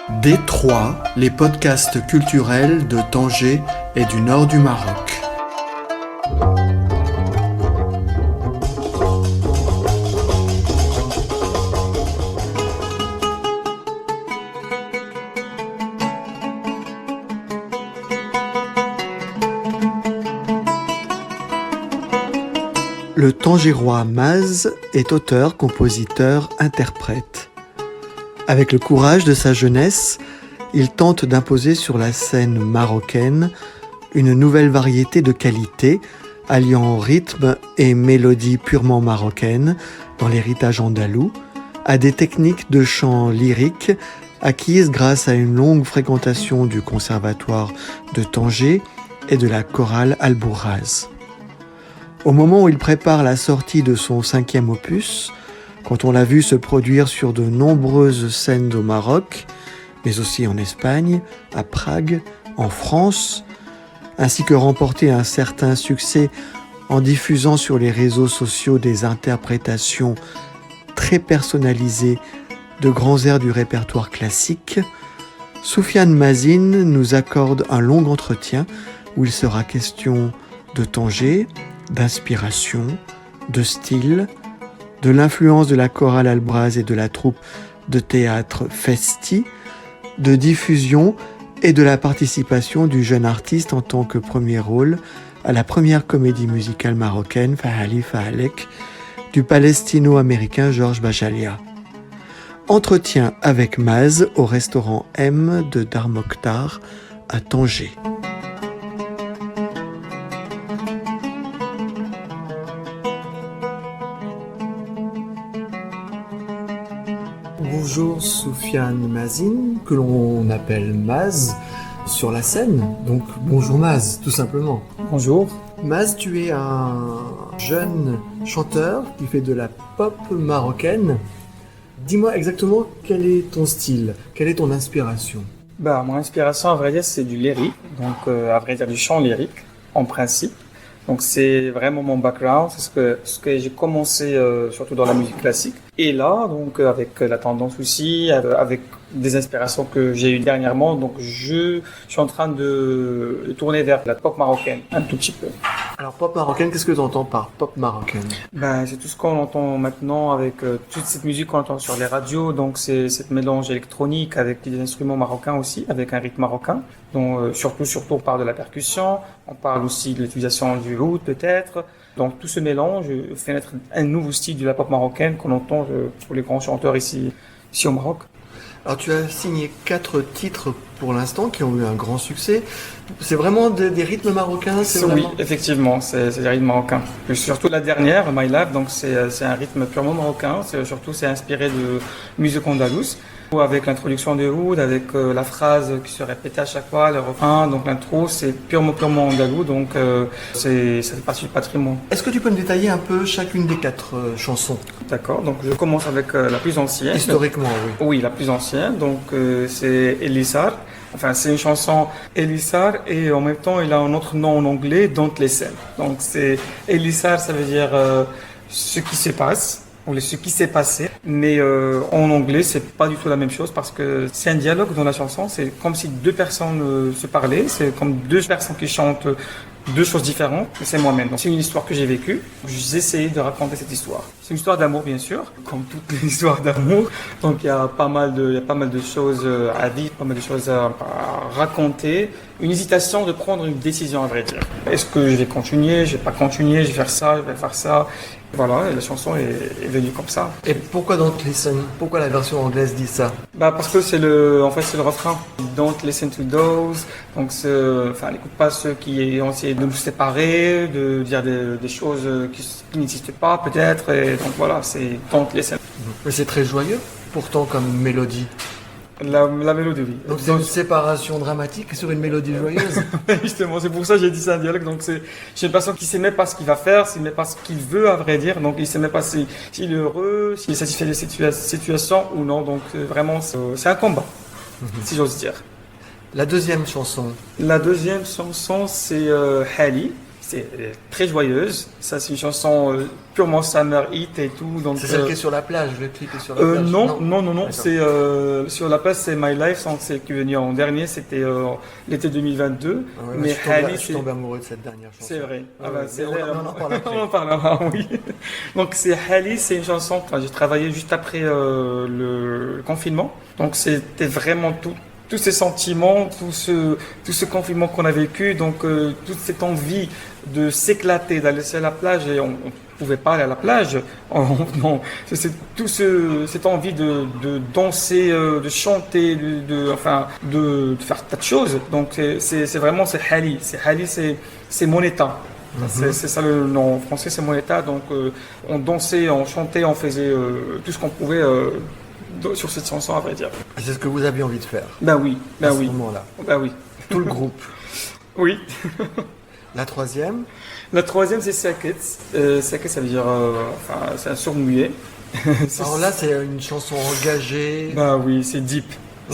D3, les podcasts culturels de Tanger et du nord du Maroc. Le Tangérois Maz est auteur, compositeur, interprète. Avec le courage de sa jeunesse, il tente d'imposer sur la scène marocaine une nouvelle variété de qualité, alliant rythme et mélodie purement marocaine dans l'héritage andalou, à des techniques de chant lyrique acquises grâce à une longue fréquentation du conservatoire de Tanger et de la chorale Al-Bourraz. Au moment où il prépare la sortie de son 5e opus, quand on l'a vu se produire sur de nombreuses scènes au Maroc, mais aussi en Espagne, à Prague, en France, ainsi que remporter un certain succès en diffusant sur les réseaux sociaux des interprétations très personnalisées de grands airs du répertoire classique, Soufiane Mazine nous accorde un long entretien où il sera question de Tanger, d'inspiration, de style, de l'influence de la chorale Al-Bourraz et de la troupe de théâtre Festi, de diffusion et de la participation du jeune artiste en tant que premier rôle à la première comédie musicale marocaine Fahali Fahalek du palestino-américain Georges Bajalia. Entretien avec Maz au restaurant M de Dar Mokhtar à Tanger. Bonjour Soufiane Mazine, que l'on appelle Maz sur la scène. Donc bonjour Maz, tout simplement. Bonjour. Maz, tu es un jeune chanteur qui fait de la pop marocaine. Dis-moi exactement quel est ton style, quelle est ton inspiration? Mon inspiration, à vrai dire, c'est du lyrique. Donc, à vrai dire, du chant lyrique, en principe. Donc, c'est vraiment mon background. C'est ce que j'ai commencé, surtout dans la musique classique. Et là, donc, avec la tendance aussi, avec des inspirations que j'ai eues dernièrement, donc, je suis en train de tourner vers la pop marocaine, un tout petit peu. Alors, pop marocaine, qu'est-ce que tu entends par pop marocaine? C'est tout ce qu'on entend maintenant avec toute cette musique qu'on entend sur les radios. Donc, c'est cette mélange électronique avec des instruments marocains aussi, avec un rythme marocain. Donc, surtout, on parle de la percussion. On parle aussi de l'utilisation du oud, peut-être. Donc, tout ce mélange fait naître un nouveau style de la pop marocaine qu'on entend pour les grands chanteurs ici au Maroc. Alors, tu as signé 4 titres pour l'instant qui ont eu un grand succès. C'est vraiment des rythmes marocains? Oui, effectivement, c'est des rythmes marocains. Et surtout la dernière, My Life, donc c'est un rythme purement marocain. C'est inspiré de musique andalouse. Avec l'introduction de oud, avec la phrase qui se répétait à chaque fois, le refrain, donc l'intro, c'est purement andalou, donc ça fait partie du patrimoine. Est-ce que tu peux me détailler un peu chacune des 4 chansons? D'accord, donc je commence avec la plus ancienne. Historiquement, oui. Oui, la plus ancienne, donc c'est Elissar. Enfin, c'est une chanson Elissar et en même temps, il a un autre nom en anglais, Don't Listen. Donc c'est Elissar, ça veut dire ce qui se passe. Ou ce qui s'est passé, mais en anglais c'est pas du tout la même chose parce que c'est un dialogue dans la chanson, c'est comme si deux personnes se parlaient, c'est comme deux personnes qui chantent deux choses différentes, mais c'est moi-même. Donc c'est une histoire que j'ai vécue, j'ai essayé de raconter cette histoire. C'est une histoire d'amour bien sûr, comme toutes les histoires d'amour, donc il y a pas mal de choses à vivre, pas mal de choses à raconter, une hésitation de prendre une décision à vrai dire. Est-ce que je vais continuer, je vais pas continuer, je vais faire ça, je vais faire ça. Voilà, et la chanson est venue comme ça. Et pourquoi Don't Listen? Pourquoi la version anglaise dit ça? Parce que c'est le refrain. Don't listen to those. Donc, n'écoute pas ceux qui ont essayé de nous séparer, de dire des choses qui n'existent pas, peut-être. Et donc voilà, c'est Don't listen. Mais c'est très joyeux, pourtant, comme mélodie. La mélodie, oui. Donc c'est une séparation dramatique sur une mélodie joyeuse. Justement, c'est pour ça que j'ai dit ça un dialogue. Donc c'est une personne qui ne sait même pas ce qu'il va faire, s'il ne sait pas ce qu'il veut à vrai dire. Donc il ne sait même pas s'il est heureux, s'il est satisfait de cette situation ou non. Donc vraiment, c'est un combat, si j'ose dire. La deuxième chanson? La deuxième chanson, c'est Hali. C'est très joyeuse. Ça, c'est une chanson purement summer hit et tout. Donc, C'est celle qui est sur la plage, le clip est sur la plage. non. D'accord. C'est sur la place, c'est My Life, donc c'est qui est venu en dernier, c'était l'été 2022. Ah ouais, mais je suis tombé amoureux de cette dernière chanson. c'est vrai. Ah ouais, C'est mais vrai. on en parle après. On en parlera, oui. Donc c'est Hali, c'est une chanson. Enfin, j'ai travaillé juste après le confinement. Donc c'était vraiment tous ces sentiments, tout ce confinement qu'on a vécu, donc toute cette envie de s'éclater, d'aller à la plage, et on pouvait pas aller à la plage. Non, c'est cette envie de danser, de chanter, de faire tas de choses. Donc c'est vraiment c'est Hali, c'est mon état. C'est ça le nom en français, c'est mon état. Donc on dansait, on chantait, on faisait tout ce qu'on pouvait. Sur cette chanson, à vrai dire. C'est ce que vous aviez envie de faire. Ben oui, à ce moment-là. Ben oui. Tout le groupe. Oui. La troisième. La troisième, c'est Sakit. Sakit, ça veut dire, c'est un sourd-muet. Alors là, c'est une chanson engagée. Ben oui, c'est deep.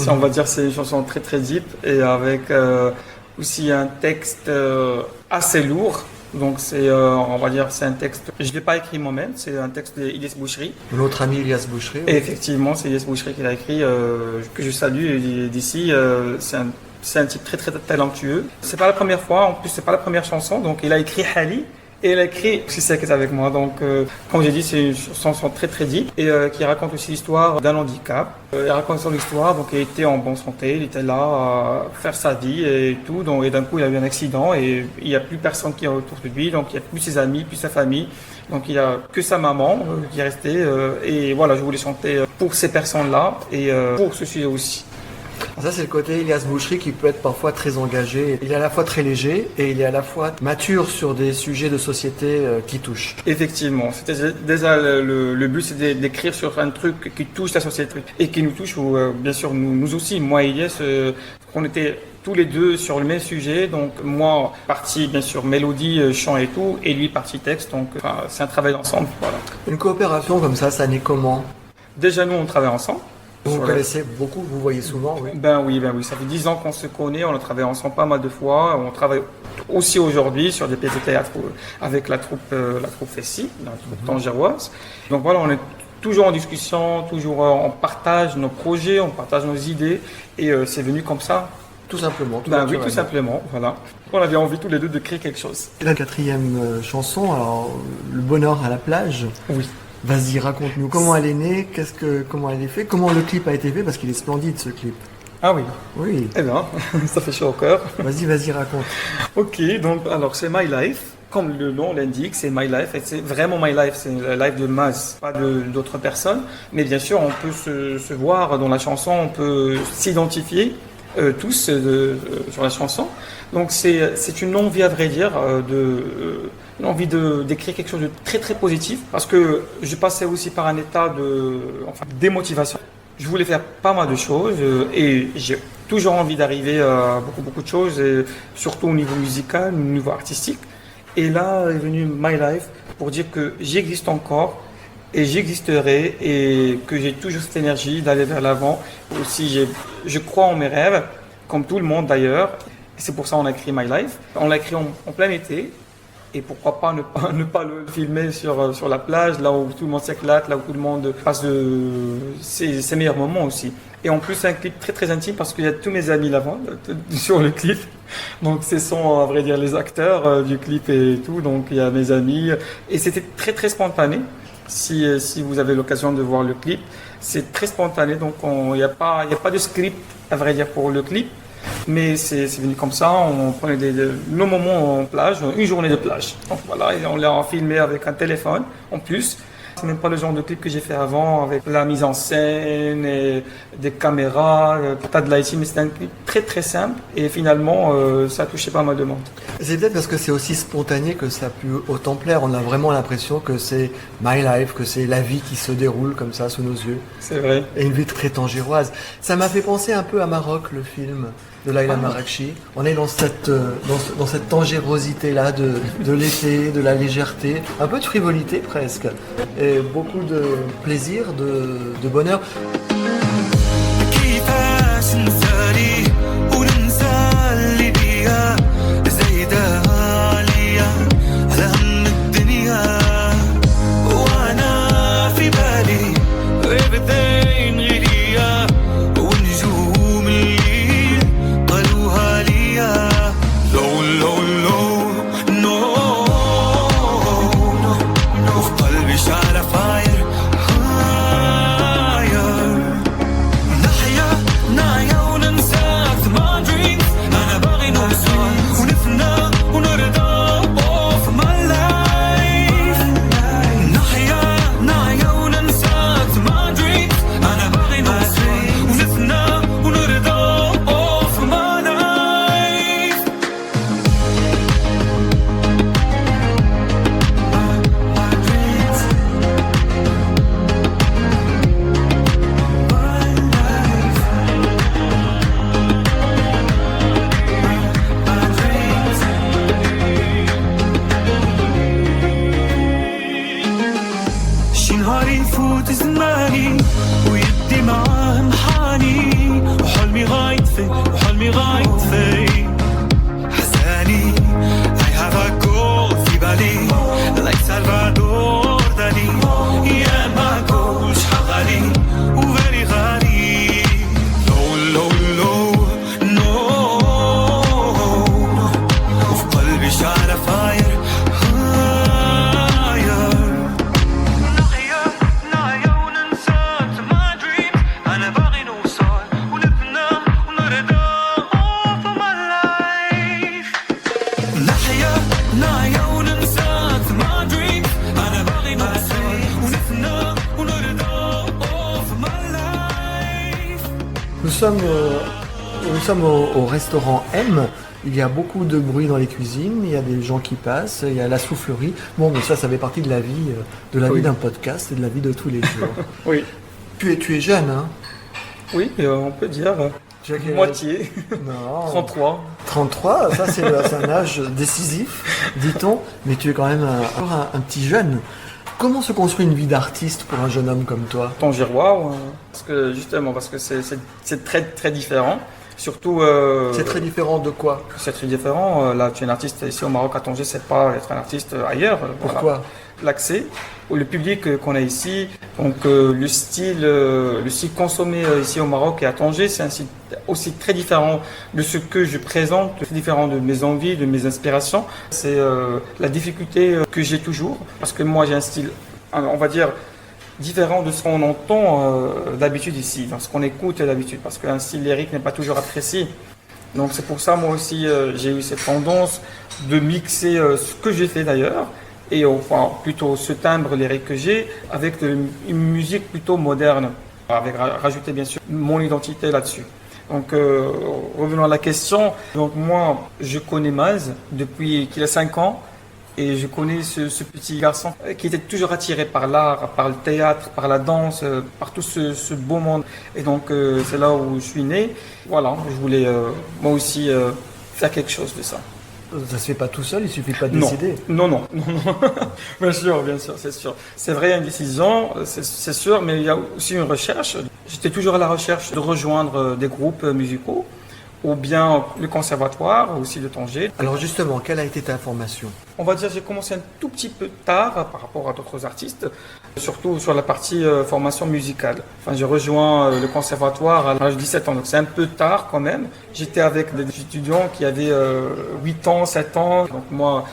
On va dire, c'est une chanson très très deep et avec aussi un texte assez lourd. Donc on va dire, c'est un texte, je ne l'ai pas écrit moi-même, c'est un texte d'Ilyes Bouchri. Notre ami Ilyes Bouchri. Et effectivement, c'est Ilyes Bouchri qui l'a écrit, que je salue d'ici. C'est un type très très talentueux. C'est pas la première fois, en plus c'est pas la première chanson. Donc il a écrit Hali et il a écrit Sakit avec moi. Donc comme j'ai dit, c'est une chanson très très deep et qui raconte aussi l'histoire d'un handicap. Il raconte son histoire, donc il était en bonne santé, il était là à faire sa vie et tout. Donc, et d'un coup il a eu un accident et il n'y a plus personne qui est autour de lui. Donc il n'y a plus ses amis, plus sa famille. Donc il n'y a que sa maman qui est restée. Et voilà, je voulais chanter pour ces personnes-là et pour ce sujet aussi. Ça, c'est le côté Ilyes Bouchri qui peut être parfois très engagé. Il est à la fois très léger et il est à la fois mature sur des sujets de société qui touchent. Effectivement. C'était déjà le but, c'est d'écrire sur un truc qui touche la société et qui nous touche, ou bien sûr nous aussi. Moi et Ilyes, on était tous les deux sur le même sujet. Donc moi, partie bien sûr mélodie, chant et tout, et lui partie texte. Donc c'est un travail ensemble. Voilà. Une coopération comme ça naît comment? Déjà nous, on travaille ensemble. Vous connaissez beaucoup, vous voyez souvent, oui. Ben oui. Ça fait 10 ans qu'on se connaît, on a travaillé ensemble pas mal de fois. On travaille aussi aujourd'hui sur des pièces de théâtre avec la troupe Fessi, la troupe tangéroise. Donc voilà, on est toujours en discussion, toujours on partage nos projets, on partage nos idées et c'est venu comme ça. Tout simplement. Oui, tout simplement, voilà. On avait envie tous les deux de créer quelque chose. Et la quatrième chanson, alors, Le bonheur à la plage. Oui. Vas-y, raconte-nous comment elle est née, comment elle est faite, comment le clip a été fait, parce qu'il est splendide ce clip. Ah oui. Oui. Eh bien, ça fait chaud au cœur. Vas-y, raconte. Ok, donc alors c'est My Life. Comme le nom l'indique, c'est My Life. Et c'est vraiment My Life, c'est la life de Maz, pas d'autres personnes. Mais bien sûr, on peut se voir dans la chanson, on peut s'identifier tous sur la chanson. Donc c'est une envie, à vrai dire, une envie d'écrire quelque chose de très très positif, parce que je passais aussi par un état de démotivation. Je voulais faire pas mal de choses et j'ai toujours envie d'arriver à beaucoup de choses, et surtout au niveau musical, au niveau artistique. Et là est venu My Life pour dire que j'existe encore et j'existerai et que j'ai toujours cette énergie d'aller vers l'avant. Aussi, je crois en mes rêves, comme tout le monde d'ailleurs. C'est pour ça qu'on a écrit My Life. On l'a écrit en plein été. Et pourquoi pas ne pas le filmer sur la plage, là où tout le monde s'éclate, là où tout le monde passe ses meilleurs moments aussi. Et en plus, c'est un clip très très intime parce qu'il y a tous mes amis là-bas sur le clip. Donc, ce sont à vrai dire les acteurs du clip et tout. Donc, il y a mes amis. Et c'était très très spontané. Si vous avez l'occasion de voir le clip, c'est très spontané. Donc, il n'y a pas de script à vrai dire pour le clip. Mais c'est venu comme ça, on prenait nos moments en plage, une journée de plage. Donc voilà, et on l'a filmé avec un téléphone en plus. C'est même pas le genre de clip que j'ai fait avant avec la mise en scène, et des caméras, tas de lighting, mais c'était un clip très très simple et finalement ça a touché pas mal de monde. C'est peut-être parce que c'est aussi spontané que ça a pu autant plaire. On a vraiment l'impression que c'est My Life, que c'est la vie qui se déroule comme ça sous nos yeux. C'est vrai. Et une vie très tangéroise. Ça m'a fait penser un peu à Maroc, le film de Laila Marakchi. On est dans cette tangérosité-là de l'été, de la légèreté, un peu de frivolité presque, et beaucoup de plaisir, de bonheur. nous sommes au restaurant M. Il y a beaucoup de bruit dans les cuisines, il y a des gens qui passent, il y a la soufflerie. Bon, mais ça fait partie de la vie, vie d'un podcast et de la vie de tous les jours. Oui. Tu es jeune, hein? Oui, on peut dire moitié. Non. 33. 33, ça c'est un âge décisif, dit-on, mais tu es quand même encore un petit jeune. Comment se construit une vie d'artiste pour un jeune homme comme toi? Tangirois, parce que c'est très très différent. Surtout. C'est très différent de quoi? C'est très différent. Là, tu es un artiste ici au Maroc, à Tanger, c'est pas être un artiste ailleurs. Pourquoi? Voilà. L'accès, le public qu'on a ici, donc le style consommé ici au Maroc et à Tanger, c'est un style aussi très différent de ce que je présente, très différent de mes envies, de mes inspirations. C'est la difficulté que j'ai toujours, parce que moi j'ai un style, on va dire, différent de ce qu'on entend d'habitude ici, dans ce qu'on écoute d'habitude, parce qu'un style lyrique n'est pas toujours apprécié. Donc c'est pour ça, moi aussi, j'ai eu cette tendance de mixer ce que j'ai fait d'ailleurs, et enfin, plutôt ce timbre lyrique que j'ai, avec une musique plutôt moderne, avec rajouter bien sûr mon identité là-dessus. Donc revenons à la question. Donc moi, je connais Maz depuis qu'il a 5 ans. Et je connais ce petit garçon qui était toujours attiré par l'art, par le théâtre, par la danse, par tout ce beau monde. Et donc c'est là où je suis né. Voilà, je voulais moi aussi faire quelque chose de ça. Ça se fait pas tout seul, il suffit pas de décider. Non. Bien sûr, c'est sûr. C'est vrai, une décision, c'est sûr, mais il y a aussi une recherche. J'étais toujours à la recherche de rejoindre des groupes musicaux, ou bien le conservatoire aussi de Tanger. Alors justement, quelle a été ta formation? On va dire que j'ai commencé un tout petit peu tard par rapport à d'autres artistes, surtout sur la partie formation musicale. Enfin, j'ai rejoint le conservatoire à l'âge de 17 ans, donc c'est un peu tard quand même. J'étais avec des étudiants qui avaient 8 ans, 7 ans, donc moi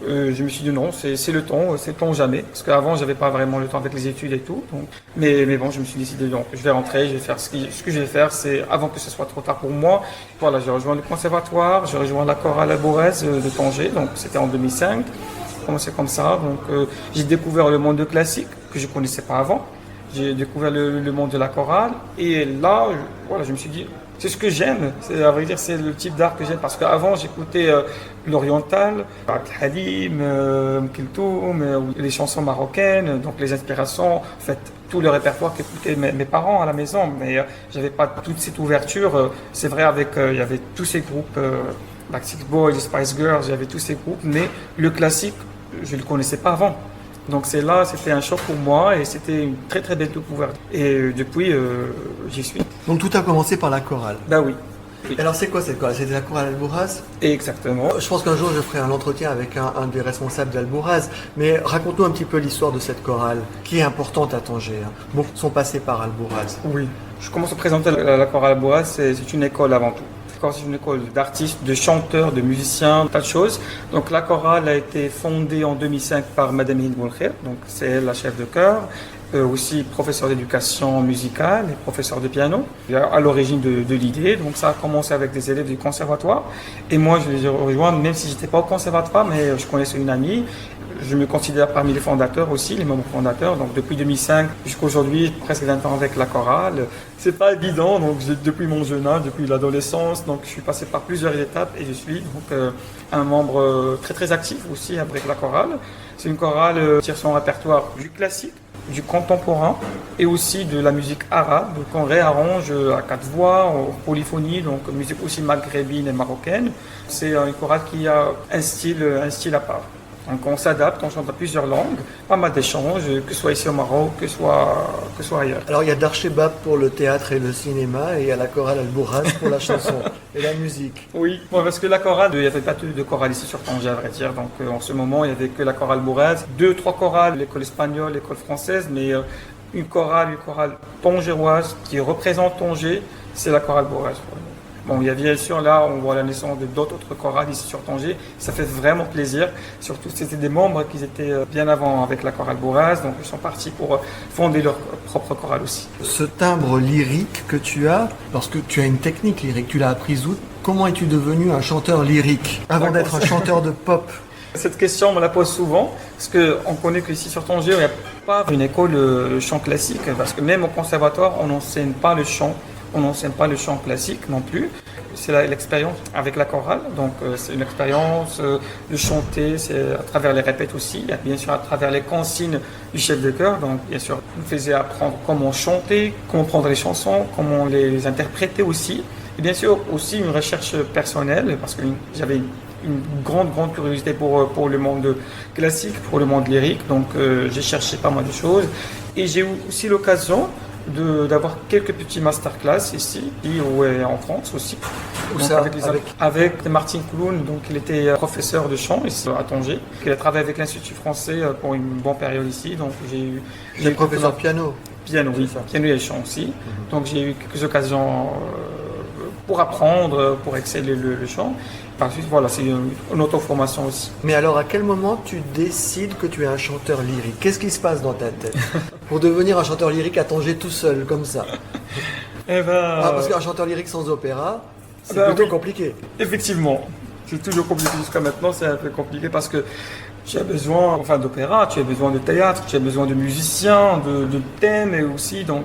je me suis dit non, c'est le temps jamais, parce qu'avant j'avais pas vraiment le temps avec les études et tout. Donc, mais bon, je me suis décidé, donc je vais rentrer, je vais faire ce que je vais faire, c'est avant que ce soit trop tard pour moi. Voilà, j'ai rejoint le conservatoire, j'ai rejoint la chorale Alborèze de Tanger, donc c'était en 2005. J'ai commencé comme ça, donc j'ai découvert le monde de classique que je connaissais pas avant. J'ai découvert le monde de la chorale, et là, je me suis dit, c'est ce que j'aime, à vrai dire, c'est le type d'art que j'aime, parce qu'avant j'écoutais l'oriental, Abd Halim, Kiltoum, les chansons marocaines, donc les inspirations, en fait, tout le répertoire qu'écoutaient mes parents à la maison, mais j'avais pas toute cette ouverture. C'est vrai, il y avait tous ces groupes, Backstreet Boys, les Spice Girls, il y avait tous ces groupes, mais le classique, je le connaissais pas avant. Donc c'était un choc pour moi et c'était une très très belle découverte. Et depuis, j'y suis. Donc tout a commencé par la chorale. Ben oui. Alors c'est quoi cette chorale? C'était la chorale Alborèze? Exactement. Je pense qu'un jour je ferai un entretien avec un des responsables d'Alborèze. Mais raconte-nous un petit peu l'histoire de cette chorale, qui est importante à Tanger. Beaucoup sont passés par Alborèze. Oui. Je commence à présenter la chorale Alborèze, c'est une école avant tout. C'est une école d'artistes, de chanteurs, de musiciens, tas de choses. Donc la chorale a été fondée en 2005 par Madame Hind Boulkher, donc c'est elle la chef de chœur, aussi professeur d'éducation musicale et professeur de piano, à l'origine de l'idée. Donc ça a commencé avec des élèves du conservatoire. Et moi je les ai rejoints, même si j'étais pas au conservatoire, mais je connaissais une amie. Je me considère parmi les fondateurs aussi, les membres fondateurs. Donc depuis 2005 jusqu'à aujourd'hui, presque 20 ans avec la chorale. C'est pas évident, donc depuis mon jeune âge, depuis l'adolescence, donc je suis passé par plusieurs étapes et je suis donc un membre très très actif aussi avec la chorale. C'est une chorale qui tire son répertoire du classique, du contemporain et aussi de la musique arabe qu'on réarrange à 4 voix, en polyphonie, donc musique aussi maghrébine et marocaine. C'est une chorale qui a un style à part. Donc on s'adapte, on chante dans plusieurs langues, pas mal d'échanges, que ce soit ici au Maroc, que ce soit ailleurs. Alors il y a Darchebab pour le théâtre et le cinéma, et il y a la chorale Alborèze pour la chanson et la musique. Oui, parce que la chorale, il n'y avait pas de chorale ici sur Tanger, à vrai dire. Donc en ce moment, il n'y avait que la chorale Alborèze, 2-3 chorales, l'école espagnole, l'école française, mais une chorale tangéroise qui représente Tanger, c'est la chorale Alborèze. Bon, il y a bien sûr là, on voit la naissance d'autres chorales ici sur Tanger. Ça fait vraiment plaisir. Surtout, c'était des membres qui étaient bien avant avec la chorale Alborèze, donc ils sont partis pour fonder leur propre chorale aussi. Ce timbre lyrique que tu as, parce que tu as une technique lyrique, tu l'as apprise où? Comment es-tu devenu un chanteur lyrique avant d'être un chanteur de pop? Cette question, on me la pose souvent, parce qu'on connaît qu'ici sur Tanger, il n'y a pas une école de chant classique, parce que même au conservatoire, on n'enseigne pas le chant On n'enseigne pas le chant classique non plus. C'est l'expérience avec la chorale. Donc, c'est une expérience de chanter, c'est à travers les répètes aussi, bien sûr à travers les consignes du chef de chœur. Donc, bien sûr, on nous faisait apprendre comment chanter, comment prendre les chansons, comment les interpréter aussi. Et bien sûr, aussi une recherche personnelle, parce que j'avais une grande curiosité pour le monde classique, pour le monde lyrique. Donc, j'ai cherché pas mal de choses. Et j'ai eu aussi l'occasion d'avoir quelques petits masterclass ici ou en France aussi. Où Donc, ça, avec Martin Clown, donc il était professeur de chant ici à Tanger. Il a travaillé avec l'Institut français pour une bonne période ici. Donc j'ai eu professeur piano. Piano, oui, piano et chant aussi. Donc j'ai eu quelques occasions pour apprendre, pour exceller le chant. Par suite, voilà, c'est une auto-formation aussi. Mais alors, à quel moment tu décides que tu es un chanteur lyrique? Qu'est-ce qui se passe dans ta tête pour devenir un chanteur lyrique à Tanger tout seul, comme ça? Parce qu'un chanteur lyrique sans opéra, c'est plutôt compliqué. Effectivement, c'est toujours compliqué jusqu'à maintenant, c'est un peu compliqué parce que tu as besoin d'opéra, tu as besoin de théâtre, tu as besoin de musiciens, de thèmes et aussi donc...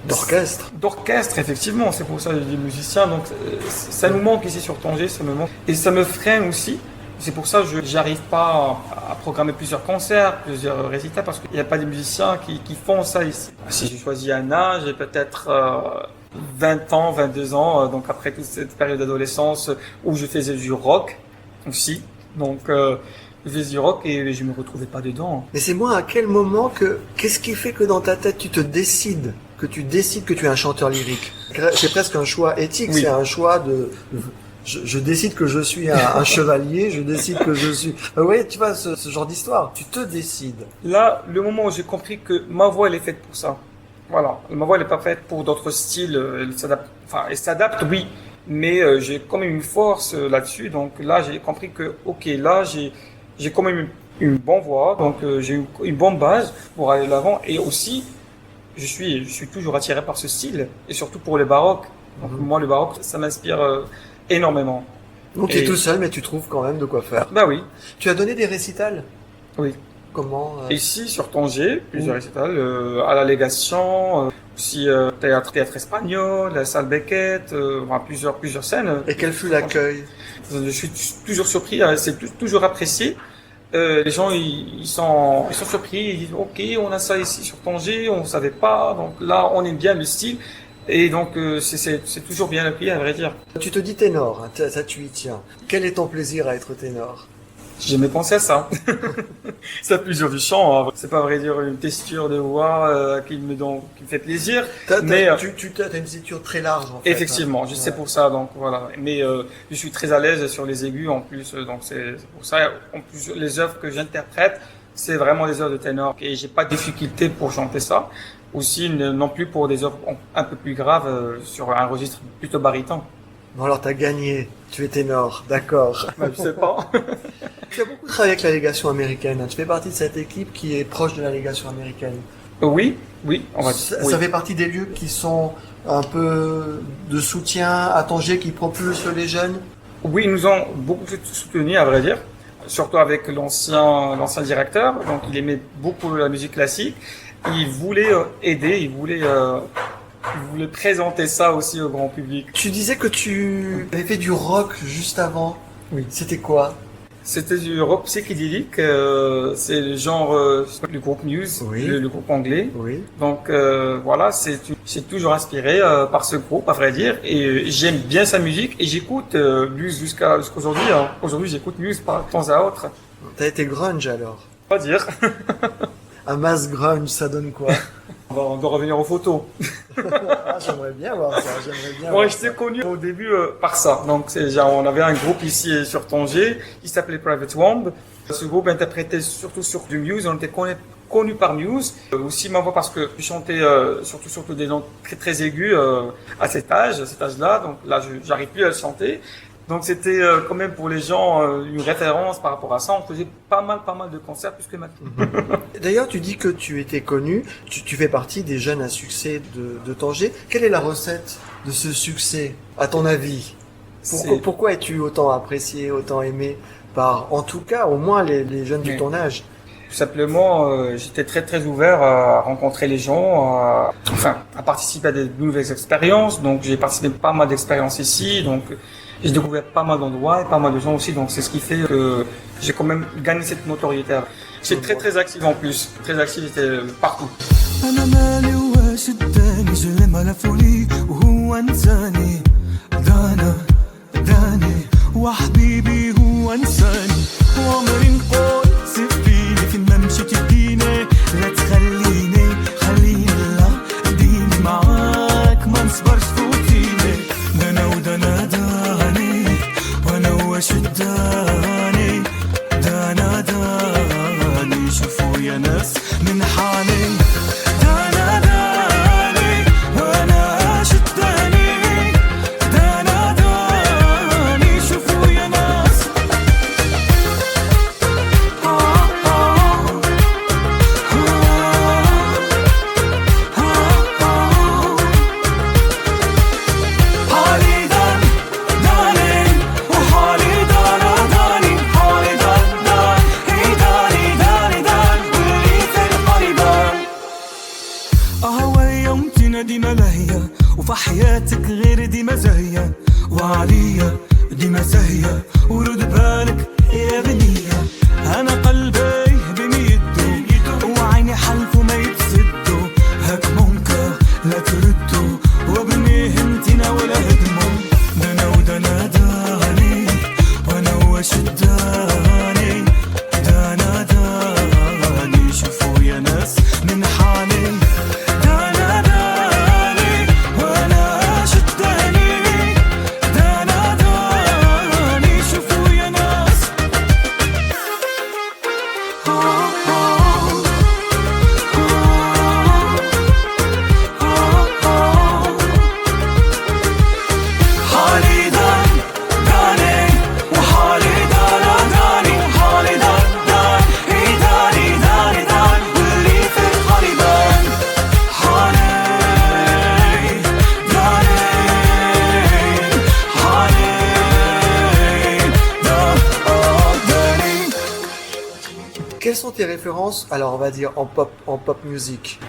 D'orchestre, effectivement. C'est pour ça que je dis musicien. Donc, ça nous manque ici sur Tanger, ça me manque. Et ça me freine aussi. C'est pour ça que je n'arrive pas à programmer plusieurs concerts, plusieurs récitals, parce qu'il n'y a pas de musiciens qui font ça ici. Si je choisis un âge, j'ai peut-être 20 ans, 22 ans, donc après toute cette période d'adolescence où je faisais du rock aussi. Donc, je faisais du rock et je ne me retrouvais pas dedans. Mais c'est moi, à quel moment qu'est-ce qui fait que dans ta tête, tu décides que tu es un chanteur lyrique? C'est presque un choix éthique, oui. C'est un choix je décide que je suis un chevalier, je décide que je suis... Oui, tu vois, ce genre d'histoire, tu te décides. Là, le moment où j'ai compris que ma voix, elle est faite pour ça. Voilà, ma voix, elle n'est pas faite pour d'autres styles, elle s'adapte, oui, mais j'ai quand même une force là-dessus. Donc là, j'ai compris que, ok, là, j'ai quand même une bonne voix, donc j'ai une bonne base pour aller de l'avant. Et aussi, je suis toujours attiré par ce style, et surtout pour le baroque. Donc moi, le baroque, ça m'inspire énormément. Donc tu es tout seul, mais tu trouves quand même de quoi faire. Bah oui. Tu as donné des récitals? Oui. Comment Ici, sur Tanger, plusieurs récitals, à la Légation, aussi théâtre espagnol, la salle Beckett, plusieurs scènes. Et quel fut l'accueil? Je suis toujours surpris, c'est toujours apprécié. Les gens ils sont surpris, ils disent ok, on a ça ici sur Tanger, on ne savait pas, donc là on aime bien le style. Et donc, c'est toujours bien appris, à vrai dire. Tu te dis ténor, hein, ça tu y tiens. Quel est ton plaisir à être ténor? J'ai jamais pensé à ça. C'est la plusieurs du chant. Hein. C'est pas, à vrai dire, une texture de voix qui me fait plaisir. Tu as une texture très large, en fait. Effectivement, je sais pour ça, donc voilà. Mais je suis très à l'aise sur les aigus, en plus. Donc c'est pour ça, en plus, les œuvres que j'interprète, c'est vraiment des œuvres de ténor. Et j'ai pas de difficulté pour chanter ça. Aussi, non plus pour des œuvres un peu plus graves sur un registre plutôt baryton. Bon alors, t'as gagné. Tu es ténor, d'accord. Je sais pas. Tu as beaucoup travaillé avec la légation américaine. Tu fais partie de cette équipe qui est proche de la légation américaine. Oui. Ça fait partie des lieux qui sont un peu de soutien à Tanger, qui propulsent les jeunes. Oui, ils nous ont beaucoup soutenus, à vrai dire. Surtout avec l'ancien directeur. Donc, il aimait beaucoup la musique classique. Il voulait aider, il voulait présenter ça aussi au grand public. Tu disais que tu avais fait du rock juste avant. Oui. C'était quoi? C'était du rock psychédélique. C'est le genre du groupe Muse, oui. le groupe anglais. Oui. Donc voilà, c'est toujours inspiré par ce groupe, à vrai dire. Et j'aime bien sa musique et j'écoute Muse jusqu'à aujourd'hui. Hein. Aujourd'hui, j'écoute Muse par temps à autre. T'as été grunge alors? Pas dire. Un mass grunge, ça donne quoi? On doit revenir aux photos. J'aimerais bien voir ça. Moi, j'étais connu au début par ça. Donc, on avait un groupe ici sur Tanger qui s'appelait Private Womb. Ce groupe interprétait surtout sur du Muse. On était connu par Muse. Aussi ma voix parce que je chantais surtout des notes très très aigus à cet âge-là. Donc là, j'arrive plus à le chanter. Donc c'était quand même pour les gens une référence par rapport à ça. On faisait pas mal de concerts plus que maintenant. D'ailleurs, tu dis que tu étais connu, tu fais partie des jeunes à succès de Tanger. Quelle est la recette de ce succès, à ton avis? Pourquoi es-tu autant apprécié, autant aimé par, en tout cas, au moins les jeunes de ton âge? Tout simplement, j'étais très très ouvert à rencontrer les gens, à participer à des nouvelles expériences. Donc j'ai participé à pas mal d'expériences ici, donc j'ai découvert pas mal d'endroits et pas mal de gens aussi. Donc c'est ce qui fait que j'ai quand même gagné cette notoriété. J'étais très très actif en plus, très actif, j'étais partout. أنا مالي واش اداني جلي ملفو لي وهو انساني داني وحبيبي هو انساني وعمري نقول سيبيني فين ما مشيت يديني لا تخليني لا ديني معاك ما نصبرش فوتيني دانا داني وانا واش اداني داني شوفوا يا ناس من حالي ديما لهية وفي حياتك غير ديما زاهية وعليا ديما ساهية ورد بالك يا بنية أنا قلبي بميدو وعيني حلفو ما يتسدو هاك منكر لا تردو وبنيه انتنا ولا هدمو دانا داني وانا واش داني داني شوفوا يا ناس من حالي Quelles sont tes références, alors on va dire en pop music?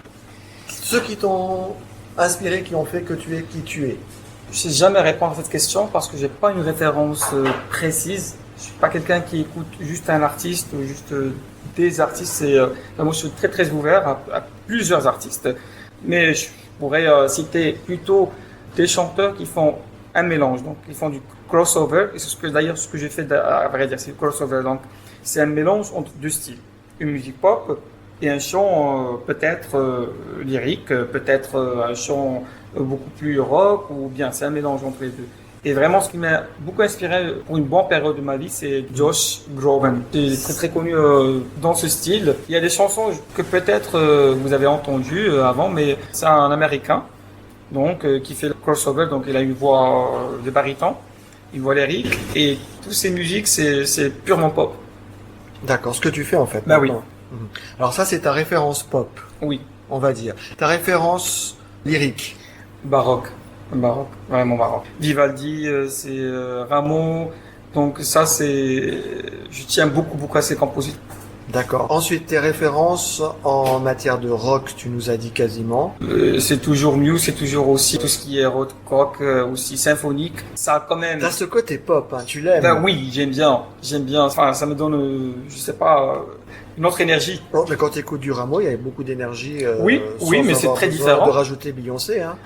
Ceux qui t'ont inspiré, qui ont fait que tu es qui tu es. Je sais jamais répondre à cette question parce que j'ai pas une référence précise. Je suis pas quelqu'un qui écoute juste un artiste ou juste des artistes. Moi, je suis très très ouvert à plusieurs artistes. Mais je pourrais citer plutôt des chanteurs qui font un mélange. Donc, ils font du crossover. Et c'est d'ailleurs ce que j'ai fait à vrai dire, c'est le crossover. Donc, c'est un mélange entre deux styles. Une musique pop et un chant peut-être lyrique, peut-être un chant beaucoup plus rock, ou bien c'est un mélange entre les deux. Et vraiment, ce qui m'a beaucoup inspiré pour une bonne période de ma vie, c'est Josh Groban. Il est très très connu dans ce style. Il y a des chansons que peut-être vous avez entendues avant, mais c'est un Américain donc qui fait le crossover. Donc il a une voix de baryton, une voix lyrique, et toutes ces musiques c'est purement pop. D'accord, ce que tu fais en fait. Bah oui. Alors ça, c'est ta référence pop. Oui. On va dire. Ta référence lyrique. Baroque, vraiment baroque. Vivaldi, c'est Rameau, donc ça je tiens beaucoup à ces compositeurs. D'accord. Ensuite, tes références en matière de rock, tu nous as dit quasiment. C'est toujours Muse, c'est toujours aussi tout ce qui est rock, aussi symphonique. Ça a quand même. T'as ce côté pop, hein, tu l'aimes. Ben oui, j'aime bien. Enfin, ça me donne, je sais pas, une autre énergie. Bon, mais quand tu écoutes du Rameau, il y a beaucoup d'énergie. Oui, mais c'est très différent. De rajouter Beyoncé, hein.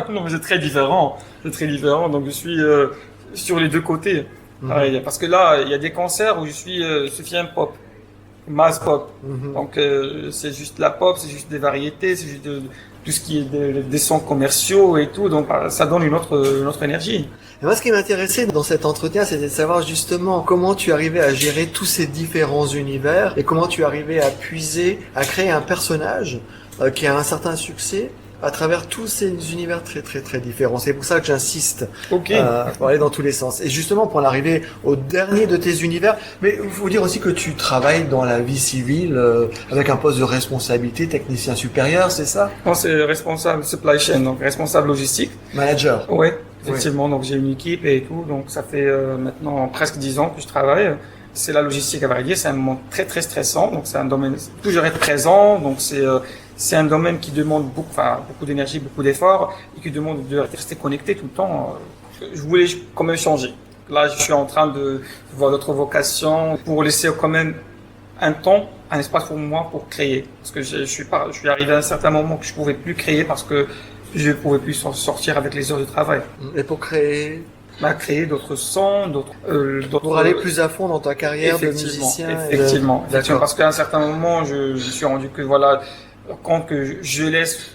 Non, mais c'est très différent. Donc je suis sur les deux côtés. Parce que là, il y a des concerts où je suis Sufjan Pop. Mass pop. Donc c'est juste la pop, c'est juste des variétés, c'est juste tout ce qui est des sons commerciaux et tout. Donc ça donne une autre énergie. Et moi, ce qui m'intéressait dans cet entretien, c'était de savoir justement comment tu arrivais à gérer tous ces différents univers et comment tu arrivais à puiser, à créer un personnage qui a un certain succès à travers tous ces univers très différents. C'est pour ça que j'insiste pour aller dans tous les sens. Et justement, pour en arriver au dernier de tes univers, mais il faut dire aussi que tu travailles dans la vie civile avec un poste de responsabilité, technicien supérieur, c'est ça? Non, c'est responsable supply chain, donc responsable logistique. Manager. Oui, effectivement. Donc j'ai une équipe et tout. Donc ça fait maintenant presque 10 ans que je travaille C'est la logistique, à vrai dire. C'est un moment très très stressant. Donc c'est un domaine toujours être présent. Donc c'est un domaine qui demande beaucoup d'énergie, beaucoup d'efforts et qui demande de rester connecté tout le temps. Je voulais quand même changer. Là, je suis en train de voir d'autres vocations pour laisser quand même un temps, un espace pour moi pour créer. Parce que je suis arrivé à un certain moment que je pouvais plus créer parce que je pouvais plus sortir avec les heures de travail. Et pour créer, Créer d'autres sons, d'autres pour aller plus à fond dans ta carrière de musicien. Effectivement. D'accord. Parce qu'à un certain moment, je me suis rendu compte que je laisse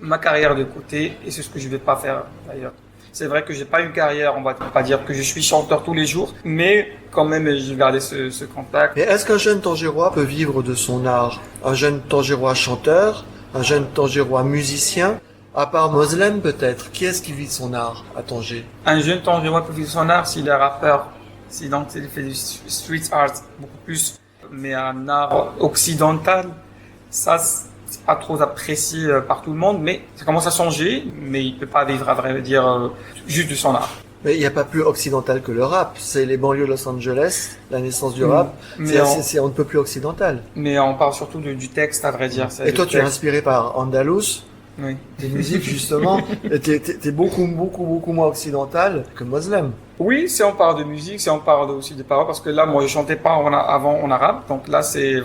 ma carrière de côté et c'est ce que je vais pas faire d'ailleurs. C'est vrai que j'ai pas une carrière, on va pas dire que je suis chanteur tous les jours, mais quand même, j'ai gardé ce contact. Mais est-ce qu'un jeune Tangérois peut vivre de son art? Un jeune Tangérois chanteur, un jeune Tangérois musicien, à part Moslem peut-être, qui est-ce qui vit de son art à Tanger? Un jeune Tangérois peut vivre de son art s'il est rappeur, si donc il fait du street art beaucoup plus, mais un art occidental, ça c'est pas trop apprécié par tout le monde, mais ça commence à changer, mais il peut pas vivre à vrai dire juste de son art. Mais il n'y a pas plus occidental que le rap. C'est les banlieues de Los Angeles, la naissance du rap. Mais on ne peut plus occidental. Mais on parle surtout du texte, à vrai dire. Et toi, tu es inspiré par Andalous, oui. tes musiques justement. T'es beaucoup moins occidental que Moslem. Oui, si on parle de musique, si on parle aussi de paroles, parce que là, moi, je chantais pas avant en arabe. Donc là, c'est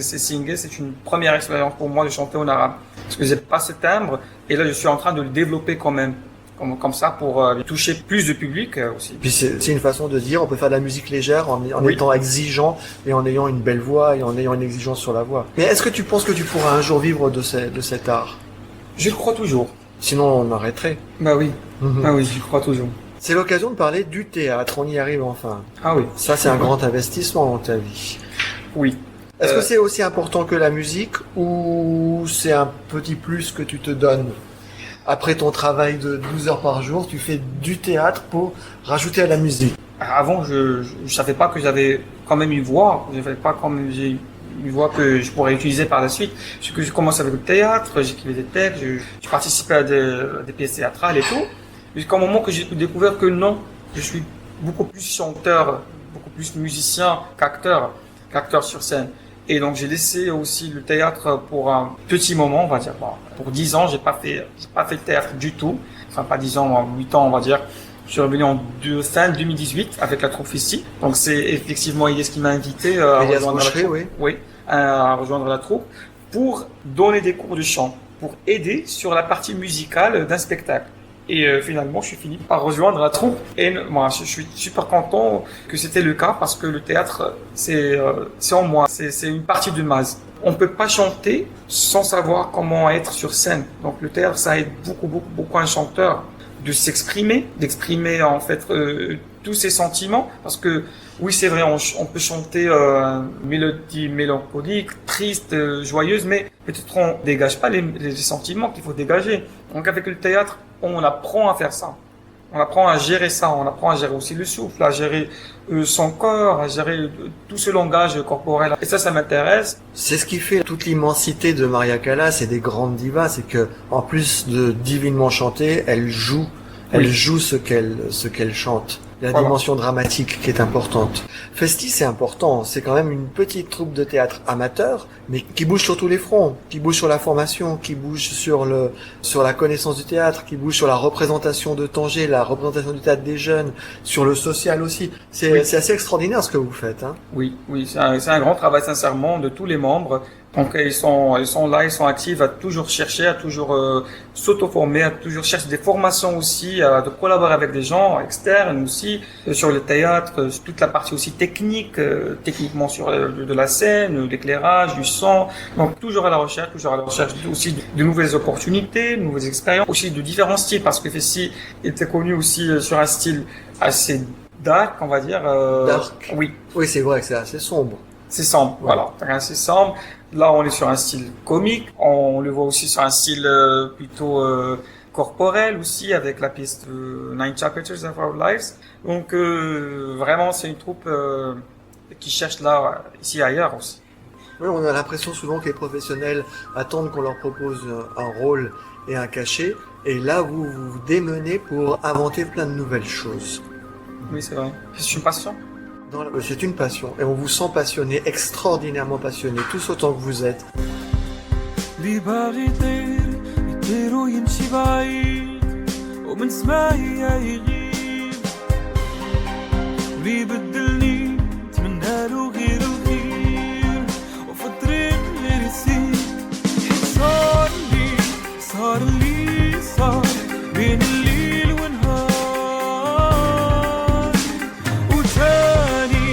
singé. C'est une première expérience pour moi de chanter en arabe. Parce que j'ai pas ce timbre. Et là, je suis en train de le développer quand même. Comme ça pour toucher plus de public aussi. Puis c'est une façon de dire on peut faire de la musique légère en oui. étant exigeant et en ayant une belle voix et en ayant une exigence sur la voix. Mais est-ce que tu penses que tu pourras un jour vivre de cet art? Je le crois toujours. Sinon on arrêterait. Bah oui. Ah oui, je crois toujours. C'est l'occasion de parler du théâtre, on y arrive enfin. Ah oui. Ça c'est un grand investissement dans ta vie. Oui. Est-ce que c'est aussi important que la musique ou c'est un petit plus que tu te donnes? Après ton travail de 12 heures par jour, tu fais du théâtre pour rajouter à la musique. Avant, je savais pas que j'avais quand même une voix. Je savais pas comme j'ai une voix que je pourrais utiliser par la suite. Parce que je commençais avec le théâtre, j'écrivais des textes, je participais à des pièces théâtrales et tout. Jusqu'au moment que j'ai découvert que non, je suis beaucoup plus chanteur, beaucoup plus musicien qu'acteur sur scène. Et donc j'ai laissé aussi le théâtre pour un petit moment, on va dire. Bon, pour 10 ans, j'ai pas fait de théâtre du tout. Enfin pas 10 ans, 8 ans on va dire. Je suis revenu fin 2018 avec la troupe Festi. Donc c'est effectivement Elias qui m'a invité à rejoindre la troupe. Oui, à rejoindre la troupe pour donner des cours de chant, pour aider sur la partie musicale d'un spectacle. Et finalement, je suis fini par rejoindre la troupe. Et moi, je suis super content que c'était le cas parce que le théâtre, c'est en moi. C'est une partie de Maz. On peut pas chanter sans savoir comment être sur scène. Donc le théâtre, ça aide beaucoup un chanteur de s'exprimer, d'exprimer en fait tous ses sentiments. Parce que oui, c'est vrai, on peut chanter mélodie mélancolique, triste, joyeuse, mais peut-être on dégage pas les sentiments qu'il faut dégager. Donc avec le théâtre, on apprend à faire ça. On apprend à gérer ça. On apprend à gérer aussi le souffle, à gérer son corps, à gérer tout ce langage corporel. Et ça m'intéresse. C'est ce qui fait toute l'immensité de Maria Callas et des grandes divas, c'est que en plus de divinement chanter, elle joue ce qu'elle chante. La dimension dramatique qui est importante. Festi, c'est important. C'est quand même une petite troupe de théâtre amateur, mais qui bouge sur tous les fronts, qui bouge sur la formation, qui bouge sur la connaissance du théâtre, qui bouge sur la représentation de Tanger, la représentation du théâtre des jeunes, sur le social aussi. C'est assez extraordinaire ce que vous faites, hein. Oui, c'est un grand travail sincèrement de tous les membres. Donc ils sont là, ils sont actifs à toujours chercher, à toujours s'auto-former, à toujours chercher des formations aussi, de collaborer avec des gens externes aussi sur le théâtre, sur toute la partie aussi technique, techniquement sur de la scène, l'éclairage, du son. Donc toujours à la recherche aussi de nouvelles opportunités, de nouvelles expériences, aussi de différents styles parce que Festi était connu aussi sur un style assez dark, on va dire. Dark. Oui. Oui, c'est vrai que c'est assez sombre. C'est sombre, voilà, c'est sombre. Là, on est sur un style comique. On le voit aussi sur un style plutôt corporel aussi, avec la pièce de Nine Chapters of Our Lives. Donc, vraiment, c'est une troupe qui cherche là, ici et ailleurs aussi. Oui, on a l'impression souvent que les professionnels attendent qu'on leur propose un rôle et un cachet. Et là, vous vous démenez pour inventer plein de nouvelles choses. Oui, c'est vrai. C'est une passion. C'est une passion et on vous sent passionné, extraordinairement passionné, tous autant que vous êtes. اللي باغي يطير ويمشي بعيد ومن سماعي يغيب واللي يبدلني نتمنى له غير الخير وفي الطريق غير يسير حيت صار اللي صار بين الليل ونهار وتاني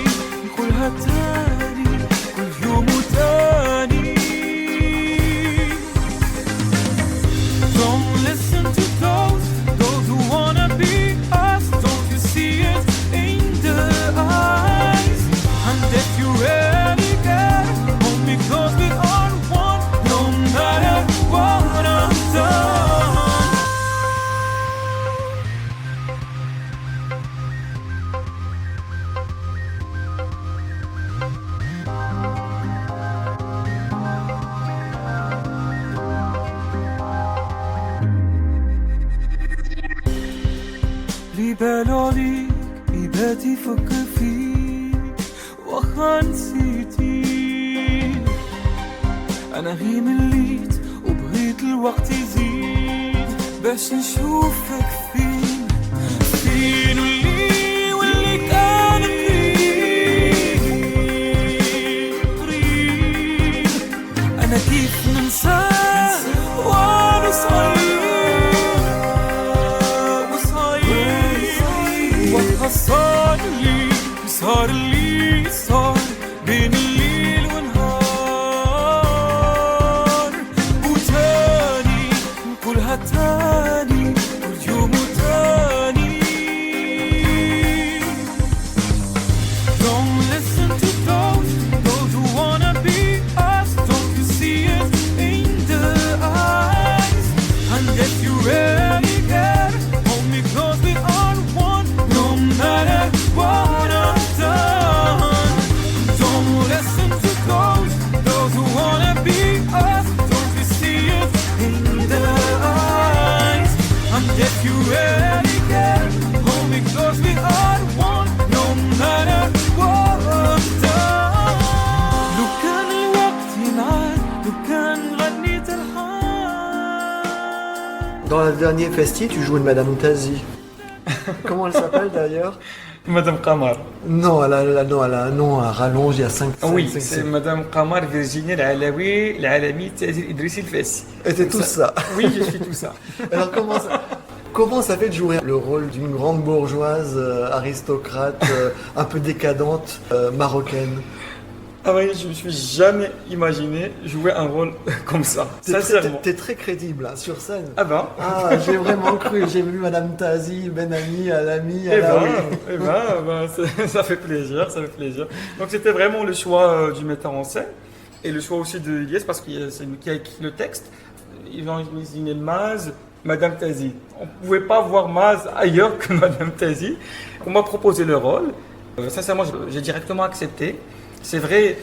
نقولها تاني كل يوم وتاني. Don't listen to those who wanna be us. Don't you see it in their eyes? And if you really care, only cause we are one, no matter what I've done. اللي بالو عليك يبات يفكر فيك واخا نسيتي انا غير مليت وبغيت الوقت يزيد باش نشوفك فين واللي كان قريب انا كيف ننساه وانا صغير صار اللي صار بين الليل ونهار وتاني نقولها تاني كل يوم وتاني. Don't listen to those who wanna be us. Don't you see it in their eyes? And if you really care, only cause we are one, no matter what I've done. Don't listen to those who wanna be us. Don't you see it in their eyes? And if you really care, only cause we are one, no matter what I've done. لو كان الوقت ينعاد لو كان غنيت الحال. Dans le dernier festi, tu joues une Madame Tazi. Comment elle s'appelle d'ailleurs? Madame Qamar. Non, elle a un nom à rallonge, il y a 5 Oui, c'est Madame Qamar Virginie Al-Alawi, Al-Alami, Tazir Idrissi El-Fessi. Et c'est tout ça. Oui, je suis tout ça. Alors comment ça fait de jouer le rôle d'une grande bourgeoise, aristocrate, un peu décadente, marocaine? Ah oui, je me suis jamais imaginé jouer un rôle comme ça, sincèrement. T'es très crédible hein, sur scène. Ah ben. Ah, j'ai vraiment cru. J'ai vu Madame Tazi, Ben Ami, Alami, Eh Alaoui. ça fait plaisir, ça fait plaisir. Donc c'était vraiment le choix du metteur en scène et le choix aussi de Ilyes parce que c'est lui qui a écrit le texte. Ils ont imaginé Maz, Madame Tazi. On ne pouvait pas voir Maz ailleurs que Madame Tazi. On m'a proposé le rôle. Sincèrement, j'ai directement accepté. C'est vrai,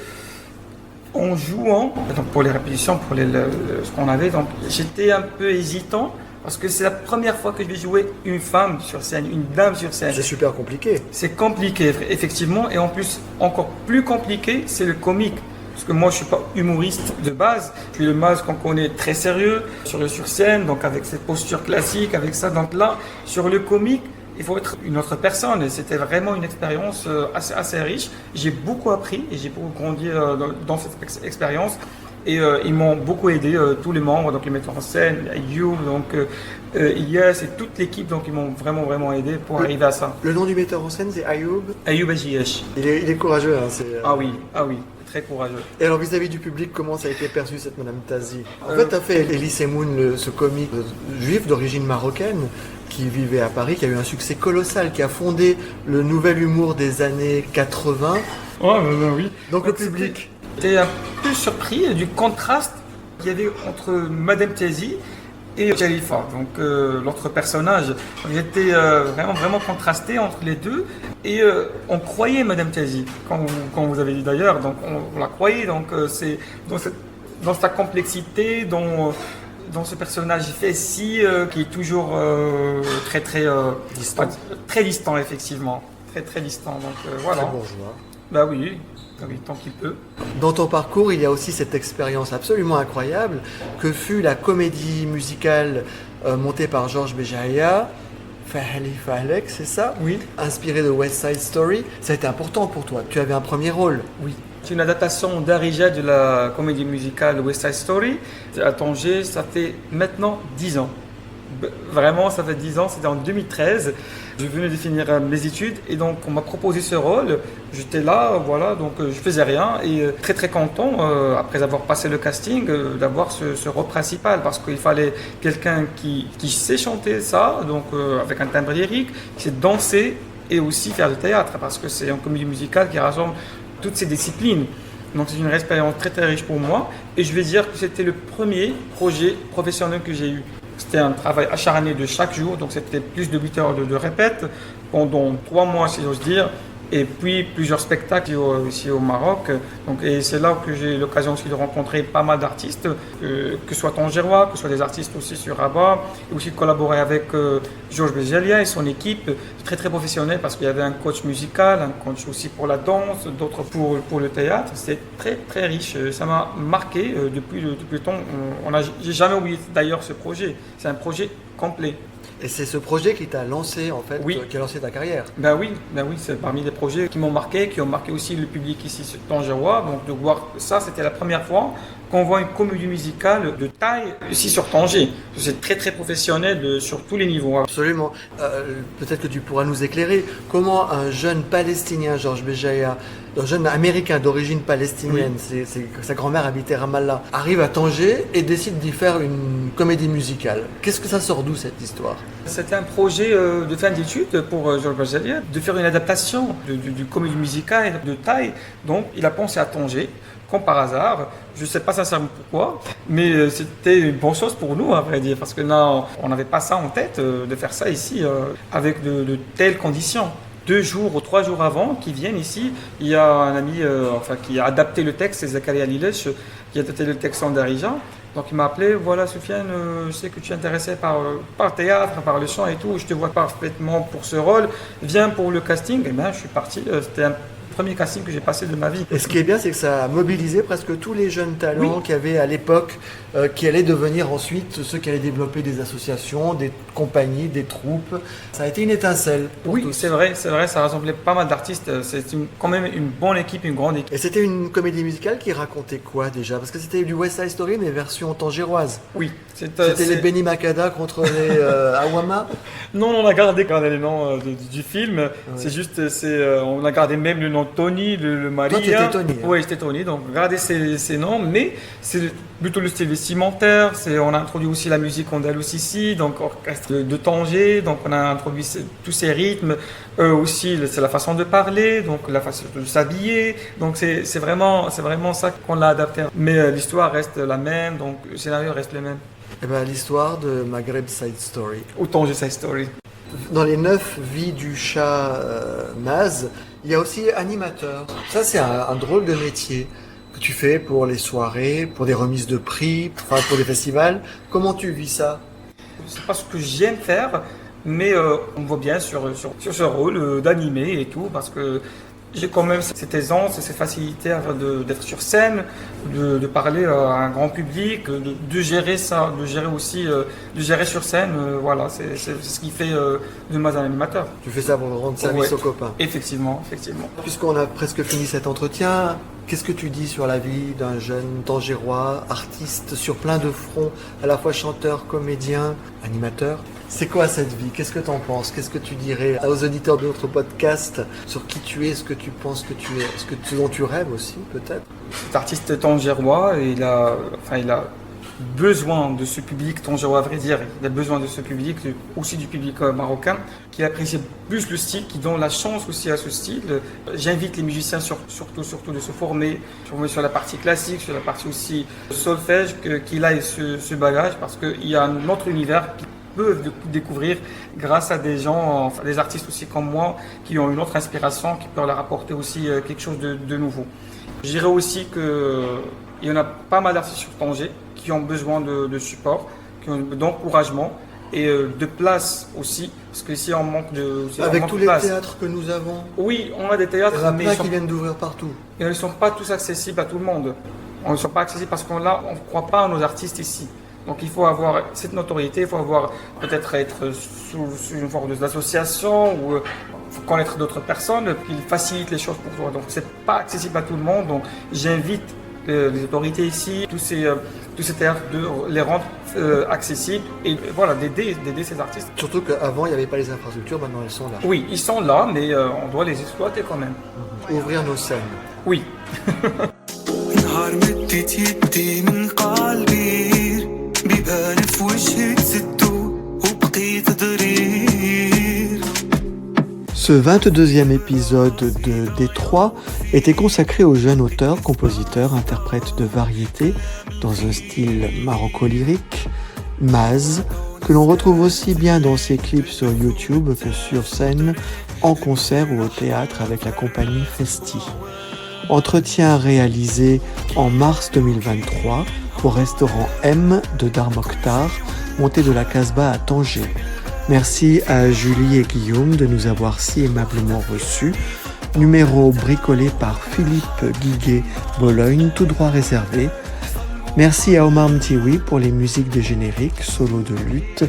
en jouant, donc pour les répétitions, pour ce qu'on avait, donc j'étais un peu hésitant parce que c'est la première fois que je vais jouer une femme sur scène, une dame sur scène. C'est super compliqué. C'est compliqué, effectivement, et en plus, encore plus compliqué, c'est le comique. Parce que moi, je ne suis pas humoriste de base. Je suis le Maz qu'on connaît très sérieux sur scène, donc avec cette posture classique, avec ça. Donc là, sur le comique, il faut être une autre personne. Et c'était vraiment une expérience assez riche. J'ai beaucoup appris et j'ai beaucoup grandi dans cette expérience. Et ils m'ont beaucoup aidé, tous les membres, donc les metteurs en scène, Ayoub, donc Ilyes et toute l'équipe, donc ils m'ont vraiment aidé pour arriver à ça. Le nom du metteur en scène, c'est Ayoub. Ayoub Ajiyesh. Il est courageux. Hein, Ah oui, très courageux. Et alors vis-à-vis du public, comment ça a été perçu cette Madame Tazi? En fait, tu as fait Elie Semoun, ce comique juif d'origine marocaine qui vivait à Paris, qui a eu un succès colossal, qui a fondé le nouvel humour des années 80. Oh, oui. Donc le public. J'étais un peu surpris du contraste qu'il y avait entre Madame Tazi et Khalifa, donc l'autre personnage. J'étais vraiment contrasté entre les deux et on croyait Madame Tazi, quand vous avez dit d'ailleurs, donc on la croyait, donc c'est dans sa complexité, dans ce personnage Fessi qui est toujours très distant, effectivement. très très distant. Donc voilà. Très bourgeois. Bah oui, tant qu'il peut. Dans ton parcours, il y a aussi cette expérience absolument incroyable que fut la comédie musicale montée par Georges Béjaïa, Fahli Fahlek, c'est ça? Oui. Inspirée de West Side Story. Ça a été important pour toi. Tu avais un premier rôle. Oui. C'est une adaptation d'Arija de la comédie musicale West Side Story. À Tanger, ça fait maintenant 10 ans. Vraiment, ça fait 10 ans, c'était en 2013. Je venais de finir mes études et donc on m'a proposé ce rôle. J'étais là, voilà, donc je faisais rien et très très content, après avoir passé le casting, d'avoir ce rôle principal parce qu'il fallait quelqu'un qui sait chanter ça, donc avec un timbre lyrique, qui sait danser et aussi faire du théâtre parce que c'est une comédie musicale qui rassemble toutes ces disciplines. Donc c'est une expérience très très riche pour moi et je vais dire que c'était le premier projet professionnel que j'ai eu. C'était un travail acharné de chaque jour, donc c'était plus de 8 heures de répète pendant 3 mois si j'ose dire, et puis plusieurs spectacles ici au Maroc. Donc, et c'est là que j'ai eu l'occasion aussi de rencontrer pas mal d'artistes, que ce soit tangérois, que ce soit des artistes aussi sur Rabat, et aussi de collaborer avec Georges Béjaïa et son équipe, très très professionnelle parce qu'il y avait un coach musical, un coach aussi pour la danse, d'autres pour le théâtre. C'était très très riche, ça m'a marqué depuis le temps. J'ai jamais oublié d'ailleurs ce projet, c'est un projet complet. Et c'est ce projet qui t'a lancé, en fait, Oui. qui a lancé ta carrière. Ben oui, c'est parmi les projets qui m'ont marqué, qui ont marqué aussi le public ici sur Tangérois. Donc de voir ça, c'était la première fois qu'on voit une comédie musicale de taille ici sur Tanger. C'est très très professionnel sur tous les niveaux. Absolument. Peut-être que tu pourras nous éclairer. Comment un jeune Palestinien, Georges Béjaïa, un jeune Américain d'origine palestinienne, sa grand-mère habitait Ramallah, arrive à Tanger et décide d'y faire une comédie musicale. Qu'est-ce que ça sort d'où cette histoire? C'était un projet de fin d'études pour Georges Béjaïa, de faire une adaptation du comédie musicale de taille. Donc il a pensé à Tanger. Comme par hasard, je ne sais pas sincèrement pourquoi, mais c'était une bonne chose pour nous, à vrai dire, parce que là, on n'avait pas ça en tête, de faire ça ici, avec de telles conditions. 2 jours ou 3 jours avant qu'ils viennent ici, il y a un ami qui a adapté le texte, c'est Zakaria Lilesh, qui a adapté le texte en Darija. Donc il m'a appelé, voilà Soufiane, je sais que tu es intéressé par le théâtre, par le chant et tout, je te vois parfaitement pour ce rôle, viens pour le casting. Et bien je suis parti, c'était un premier casting que j'ai passé de ma vie. Et ce qui est bien, c'est que ça a mobilisé presque tous les jeunes talents qu'il y avait à l'époque, qui allaient devenir ensuite ceux qui allaient développer des associations, des compagnies, des troupes. Ça a été une étincelle pour tous. C'est vrai, ça rassemblait pas mal d'artistes. C'est quand même une bonne équipe, une grande équipe. Et c'était une comédie musicale qui racontait quoi déjà? Parce que c'était du West Side Story, mais version tangéroise. Oui. C'était les Benny Makada contre les Awama. Non, on a gardé quand même les noms du film. Ouais. C'est juste, on a gardé même le nom de Tony, le mari. Toi, tu étais Tony. Oui, j'étais Tony. Donc, gardez ces noms, mais c'est plutôt le style vestimentaire. On a introduit aussi la musique andalouse ici, donc orchestre de Tanger. Donc, on a introduit tous ces rythmes. Aussi, c'est la façon de parler, donc la façon de s'habiller. Donc, c'est vraiment ça qu'on l'a adapté. Mais l'histoire reste la même, donc le scénario reste le même. Eh ben, l'histoire de Maghreb Side Story. Ou Tanger Side Story. Dans les 9 vies du chat Maz, il y a aussi animateur. Ça, c'est un drôle de métier que tu fais pour les soirées, pour des remises de prix, pour des festivals. Comment tu vis ça? C'est pas ce que j'aime faire, mais on me voit bien sur ce rôle d'animer et tout, parce que j'ai quand même cette aisance et cette facilité d'être sur scène, de parler à un grand public, de gérer ça, de gérer sur scène. Voilà, c'est ce qui fait de moi un animateur. Tu fais ça pour rendre service aux copains. Effectivement. Puisqu'on a presque fini cet entretien, qu'est-ce que tu dis sur la vie d'un jeune tangérois, artiste sur plein de fronts, à la fois chanteur, comédien, animateur? C'est quoi cette vie? Qu'est-ce que tu en penses? Qu'est-ce que tu dirais aux auditeurs de notre podcast sur qui tu es, ce que tu penses que tu es, ce dont tu rêves aussi, peut-être? Cet artiste tangérois, il a besoin de ce public tangérois, à vrai dire. Il a besoin de ce public, aussi du public marocain, qui apprécie plus le style, qui donne la chance aussi à ce style. J'invite les musiciens surtout de se former sur la partie classique, sur la partie aussi solfège, qu'il aille ce bagage, parce qu'il y a un autre univers qui peuvent découvrir grâce à des gens, des artistes aussi comme moi, qui ont une autre inspiration, qui peuvent leur apporter aussi quelque chose de nouveau. Je dirais aussi qu'il y en a pas mal d'artistes sur Tanger qui ont besoin de support, d'encouragement et de place aussi Parce qu'ici, on manque de... on Avec manque tous de les place. théâtres que nous avons, Oui, on a des il y théâtres, en a mais plein qui viennent d'ouvrir partout. ils ne sont pas tous accessibles à tout le monde. On ne sont pas accessibles parce qu'on ne croit pas à nos artistes ici. Donc il faut avoir cette notoriété, il faut avoir peut-être être sous une forme d'association ou faut connaître d'autres personnes qui facilitent les choses pour toi. Donc c'est pas accessible à tout le monde. Donc j'invite les autorités ici, tous ces théâtres, de les rendre accessibles et voilà, d'aider ces artistes. Surtout qu'avant, il n'y avait pas les infrastructures, maintenant elles sont là. Oui, ils sont là, mais on doit les exploiter quand même. Ouvrir nos scènes. Oui. نهار مديت يدي من قلبي بيبان في وجهي تزدو وبقيت ضرير. Ce 22e épisode de Détroit était consacré au jeune auteur, compositeur, interprète de variété dans un style maroco-lyrique, Maz, que l'on retrouve aussi bien dans ses clips sur YouTube que sur scène, en concert ou au théâtre avec la compagnie Festi. Entretien réalisé en mars 2023 au restaurant M de Dar Mokhtar, montée de la Casbah à Tanger. Merci à Julie et Guillaume de nous avoir si aimablement reçus. Numéro bricolé par Philippe Guiguet-Bologne, tout droit réservé. Merci à Omar Mtiwi pour les musiques des génériques, solo de lutte,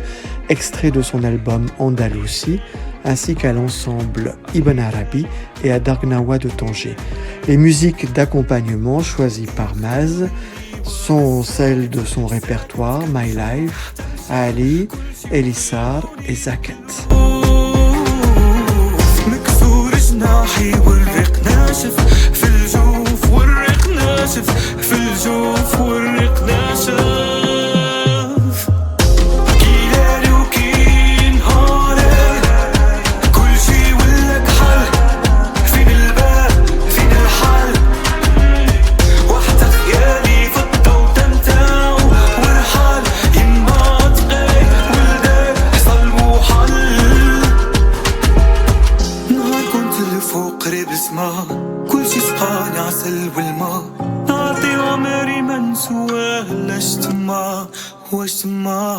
extrait de son album Andalousie, ainsi qu'à l'ensemble Ibn Arabi et à Dargnawa de Tanger. Les musiques d'accompagnement choisies par Maz sont celles de son répertoire My Life, Ali, Elissar et Zakat. مكسور جناحي والريق ناشف في الجوف والريق ناشف في الجوف والريق ناشف كي ليلي وكي نهاري كل شي ولك حل فين الباب فين الحل وحدة خيالي في الضو تنتاو والحال يما تغيب ولدي صلبو حل نهار كنت لفوق قريب السما كل شي سقاني عسل والما نعطي عمري ما نسواه لاش تما واش تما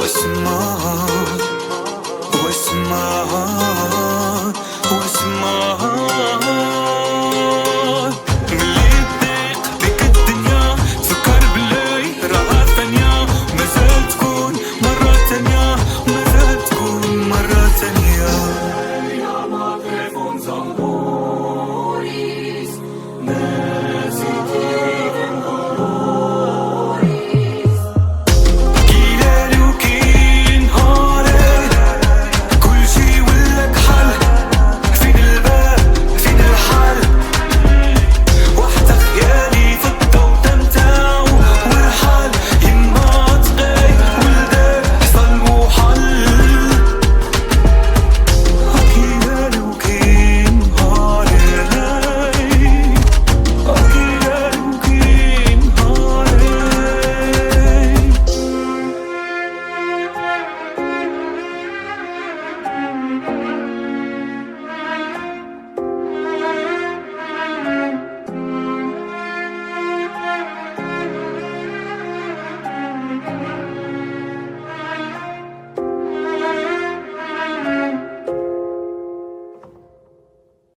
واش تما واش تما واش تما